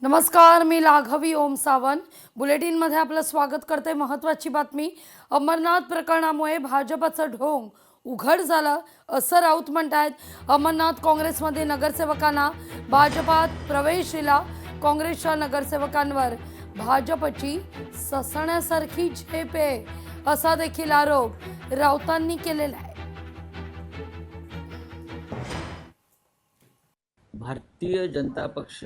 नमस्कार, मी लाघवी ओम सावंत. बुलेटिनमध्ये आपलं स्वागत करते. महत्त्वाची बातमी. अमरनाथ प्रकरणामुळे भाजपचं ढोंग उघड झालं असं राऊत म्हणतात. अमरनाथ काँग्रेसमध्ये नगरसेवकांना भाजपात प्रवेश दिला. काँग्रेसच्या नगरसेवकांवर भाजपची ससण्यासारखी झेप आहे असा देखील आरोप राऊतांनी केलेला आहे. भारतीय जनता पक्ष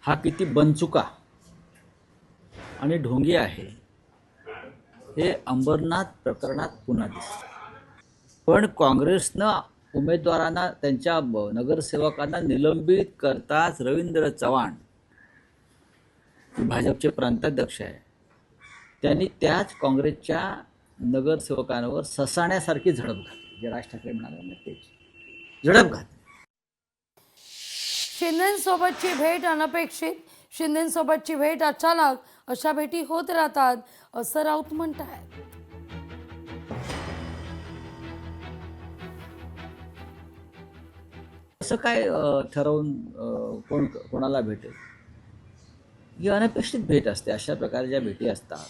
हा किती बनचुका आणि ढोंगी आहे हे अंबरनाथ प्रकरणात पुन्हा दिसतं. पण काँग्रेसनं उमेदवारांना त्यांच्या नगरसेवकांना निलंबित करताच रवींद्र चव्हाण भाजपचे प्रांताध्यक्ष आहे, त्यांनी त्याच काँग्रेसच्या नगरसेवकांवर ससाण्यासारखी झडप घातली. जे राज ठाकरे म्हणाले तेच झडप घातली. शिंदेंसोबतची भेट अनपेक्षित, शिंदेंसोबतची भेट अचानक, अशा भेटी होत राहतात असं राऊत म्हणतात. असं काय ठरवून कोणाला भेटेल? ही अनपेक्षित भेट असते. अशा प्रकारे ज्या भेटी असतात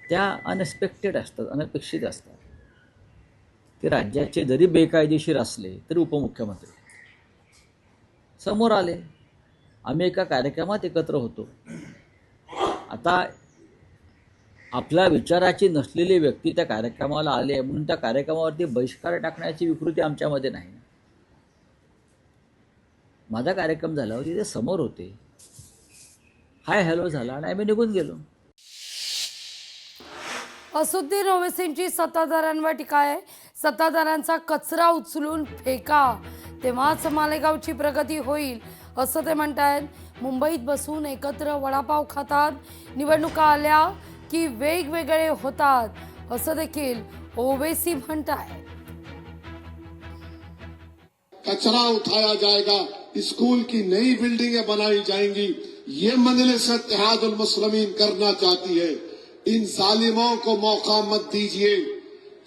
त्या अनएक्सपेक्टेड असतात, अनपेक्षित असतात. ते राज्याचे जरी बेकायदेशीर असले तरी उपमुख्यमंत्री समोर आले. आम्ही एका कार्यक्रमात एकत्र होतो. आता आपल्या विचाराची नसलेली व्यक्ती त्या कार्यक्रमाला आले म्हणून त्या कार्यक्रमावरती बहिष्कार टाकण्याची विकृती आमच्यामध्ये नाही. माझा कार्यक्रम झाला, तिथे समोर होते, हाय हॅलो झाला आणि आम्ही निघून गेलो. असुद्दीन ओवैसींची सत्ताधाऱ्यांवर टीका आहे. सत्ताधाऱ्यांचा कचरा उचलून फेका, तेव्हाच मालेगावची प्रगती होईल असं ते म्हणतात. मुंबईत बसून एकत्र वडापाव खातात, निवडणुका आल्या की वेगवेगळे होतात असं देखील ओवैसी म्हणतात. कचरा उठाया जाएगा, स्कूल की नई बिल्डिंगें बनाई जाएंगी, ये मजलिस इत्तेहादुल मुस्लिमीन करना चाहती है. इन जालिमों को मौका मत दीजिए.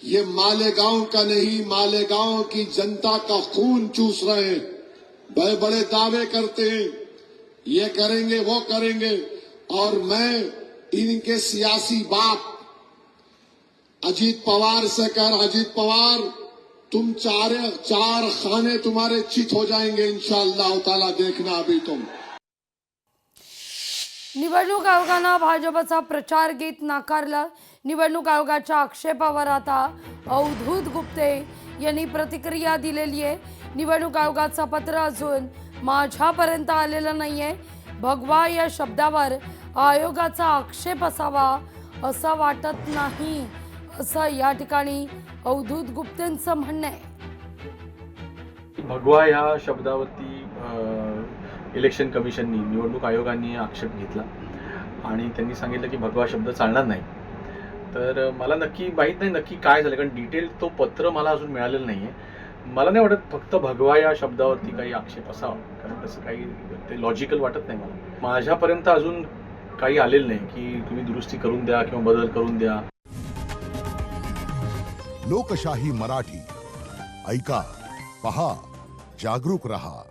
ये मालेगांव का नहीं, मालेगांव की जनता का खून चूस रहे हैं. बड़े बड़े दावे करते हैं, ये करेंगे वो करेंगे, और मैं इनके सियासी बाप अजीत पवार से कह, अजीत पवार तुम चार खाने तुम्हारे चित हो जाएंगे इंशाअल्लाह ताला, देखना अभी तुम. निवडणूक आयोगानं भाजपचा प्रचार गीत नाकारलं. निवडणूक आयोगाच्या आक्षेपावर आता अवधूत गुप्ते यांनी प्रतिक्रिया दिलेली आहे. निवडणूक आयोगाचं पत्र अजून माझ्यापर्यंत आलेलं नाहीये. भगवा या शब्दावर आयोगाचा आक्षेप असावा असं वाटत नाही असं या ठिकाणी अवधूत गुप्तेंचं म्हणणं आहे. भगवा ह्या शब्दावरती इलेक्शन कमिशननी, निवडणूक आयोगाने आक्षेप घेतला आणि त्यांनी सांगितलं की भगवा शब्द चालणार नाही. तर मला नक्की माहीत नाही नक्की काय झालं, कारण डिटेल तो पत्र मला अजून मिळालेलं नाही आहे. मला नाही वाटत फक्त भगवा या शब्दावरती काही आक्षेप असावा, कारण तसं काही ते लॉजिकल वाटत नाही मला. माझ्यापर्यंत अजून काही आलेलं नाही की तुम्ही दुरुस्ती करून द्या किंवा बदल करून द्या. लोकशाही मराठी ऐका, पहा, जागरूक रहा.